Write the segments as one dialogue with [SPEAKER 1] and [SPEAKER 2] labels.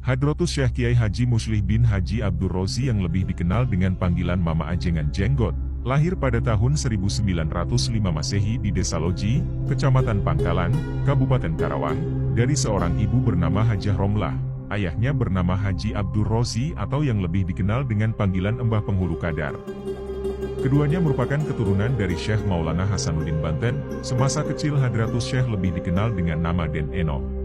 [SPEAKER 1] Hadratus Syekh Kiai Haji Muslih bin Haji Abdur Rozi yang lebih dikenal dengan panggilan Mama Ajengan Jenggot, lahir pada tahun 1905 Masehi di Desa Loji, Kecamatan Pangkalan, Kabupaten Karawang, dari seorang ibu bernama Hajah Romlah. Ayahnya bernama Haji Abdur Rozi atau yang lebih dikenal dengan panggilan Embah Penghulu Kadar. Keduanya merupakan keturunan dari Syekh Maulana Hasanuddin Banten. Semasa kecil Hadratus Syekh lebih dikenal dengan nama Den Eno.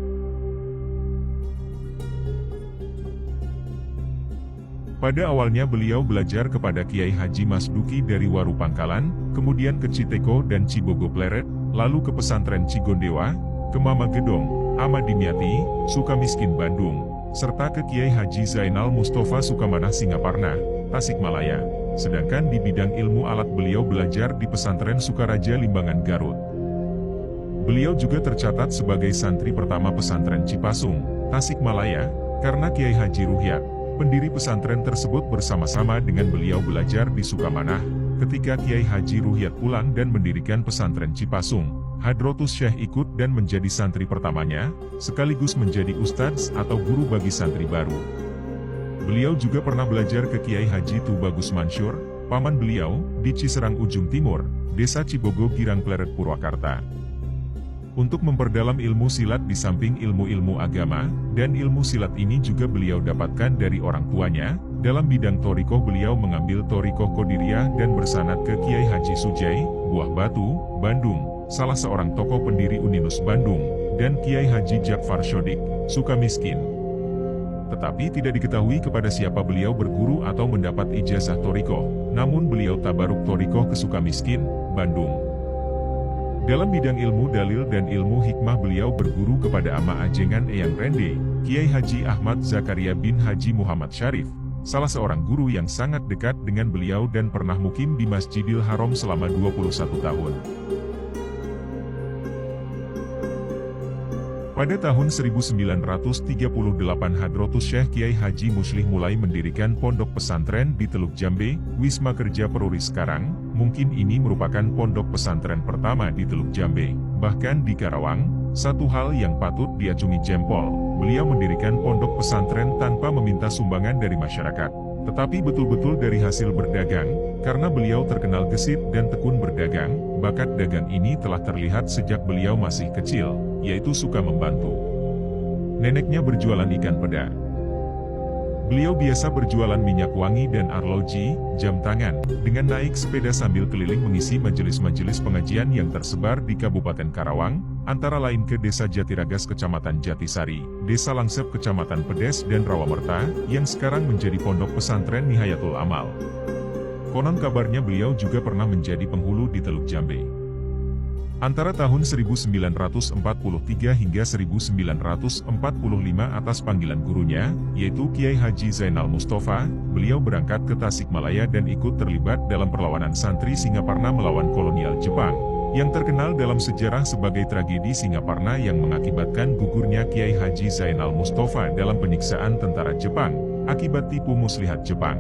[SPEAKER 1] Pada awalnya beliau belajar kepada Kiai Haji Masduki dari Waru Pangkalan, kemudian ke Citeko dan Cibogo Pleret, lalu ke pesantren Cigondewa, ke Mama Gedong, Amadimyati, Sukamiskin Bandung, serta ke Kiai Haji Zainal Mustafa Sukamanah Singaparna, Tasikmalaya. Sedangkan di bidang ilmu alat beliau belajar di pesantren Sukaraja Limbangan Garut. Beliau juga tercatat sebagai santri pertama pesantren Cipasung, Tasikmalaya, karena Kiai Haji Ruhyat, pendiri pesantren tersebut bersama-sama dengan beliau belajar di Sukamanah. Ketika Kiai Haji Ruhyat pulang dan mendirikan pesantren Cipasung, Hadratus Syekh ikut dan menjadi santri pertamanya, sekaligus menjadi ustadz atau guru bagi santri baru. Beliau juga pernah belajar ke Kiai Haji Tubagus Mansur, paman beliau, di Ciserang Ujung Timur, Desa Cibogo Girang Pleret Purwakarta. Untuk memperdalam ilmu silat di samping ilmu-ilmu agama, dan ilmu silat ini juga beliau dapatkan dari orang tuanya. Dalam bidang thorikoh beliau mengambil thorikoh Qadiriyah dan bersanad ke Kiai Haji Sujai, Buah Batu, Bandung, salah seorang tokoh pendiri Uninus Bandung, dan Kiai Haji Jakfar Shodik, Sukamiskin. Tetapi tidak diketahui kepada siapa beliau berguru atau mendapat ijazah thorikoh, namun beliau tabaruk thorikoh ke Sukamiskin, Bandung. Dalam bidang ilmu dalil dan ilmu hikmah beliau berguru kepada Ama Ajengan Eyang Rende, Kiai Haji Ahmad Zakaria bin Haji Muhammad Syarif, salah seorang guru yang sangat dekat dengan beliau dan pernah mukim di Masjidil Haram selama 21 tahun. Pada tahun 1938 Hadratus Syekh Kiai Haji Muslih mulai mendirikan pondok pesantren di Teluk Jambe, Wisma Kerja Peruri sekarang. Mungkin ini merupakan pondok pesantren pertama di Teluk Jambe. Bahkan di Karawang, satu hal yang patut diacungi jempol, beliau mendirikan pondok pesantren tanpa meminta sumbangan dari masyarakat. Tetapi betul-betul dari hasil berdagang, karena beliau terkenal gesit dan tekun berdagang, bakat dagang ini telah terlihat sejak beliau masih kecil, yaitu suka membantu. Neneknya berjualan ikan peda. Beliau biasa berjualan minyak wangi dan arloji, jam tangan, dengan naik sepeda sambil keliling mengisi majelis-majelis pengajian yang tersebar di Kabupaten Karawang, antara lain ke Desa Jatiragas Kecamatan Jatisari, Desa Langsep Kecamatan Pedes dan Rawamerta, yang sekarang menjadi pondok pesantren Nihayatul Amal. Konon kabarnya beliau juga pernah menjadi penghulu di Teluk Jambe. Antara tahun 1943 hingga 1945 atas panggilan gurunya, yaitu Kiai Haji Zainal Mustafa, beliau berangkat ke Tasikmalaya dan ikut terlibat dalam perlawanan santri Singaparna melawan kolonial Jepang, yang terkenal dalam sejarah sebagai tragedi Singaparna yang mengakibatkan gugurnya Kiai Haji Zainal Mustafa dalam penyiksaan tentara Jepang, akibat tipu muslihat Jepang.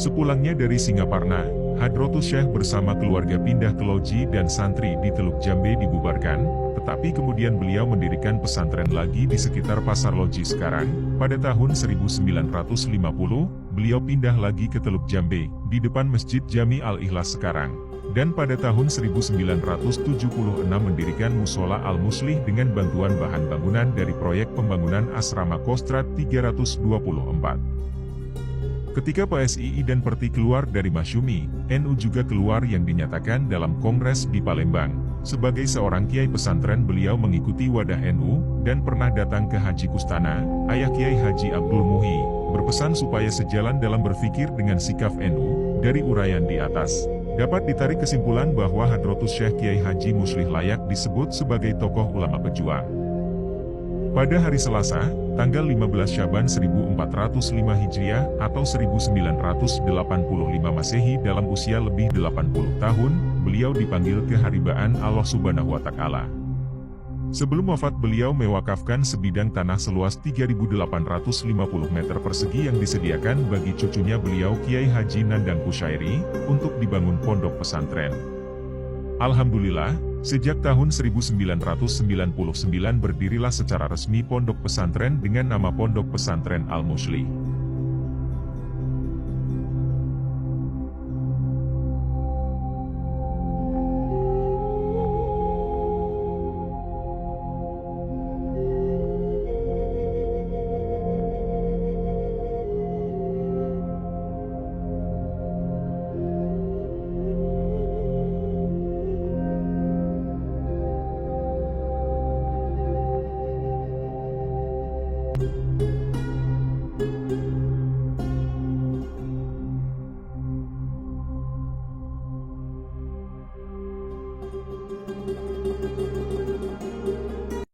[SPEAKER 1] Sepulangnya dari Singaparna, Hadratus Syekh bersama keluarga pindah ke loji dan santri di Teluk Jambe dibubarkan, tetapi kemudian beliau mendirikan pesantren lagi di sekitar Pasar Loji sekarang. Pada tahun 1950, beliau pindah lagi ke Teluk Jambe, di depan Masjid Jami Al-Ikhlas sekarang. Dan pada tahun 1976 mendirikan Musola Al-Muslih dengan bantuan bahan bangunan dari proyek pembangunan Asrama Kostrad 324. Ketika PSII dan Perti keluar dari Masyumi, NU juga keluar yang dinyatakan dalam Kongres di Palembang. Sebagai seorang kiai pesantren beliau mengikuti wadah NU, dan pernah datang ke Haji Kustana, ayah Kiai Haji Abdul Muhi, berpesan supaya sejalan dalam berpikir dengan sikap NU. Dari uraian di atas, dapat ditarik kesimpulan bahwa Hadratus Syekh Kiai Haji Muslih layak disebut sebagai tokoh ulama pejuang. Pada hari Selasa, tanggal 15 Syaban 1405 Hijriah atau 1985 Masehi dalam usia lebih 80 tahun, beliau dipanggil ke haribaan Allah Subhanahu wa Ta'ala. Sebelum wafat beliau mewakafkan sebidang tanah seluas 3.850 meter persegi yang disediakan bagi cucunya beliau Kiai Haji Nandang Kusyairi, untuk dibangun pondok pesantren. Alhamdulillah, sejak tahun 1999 berdirilah secara resmi pondok pesantren dengan nama Pondok Pesantren Al-Muslih.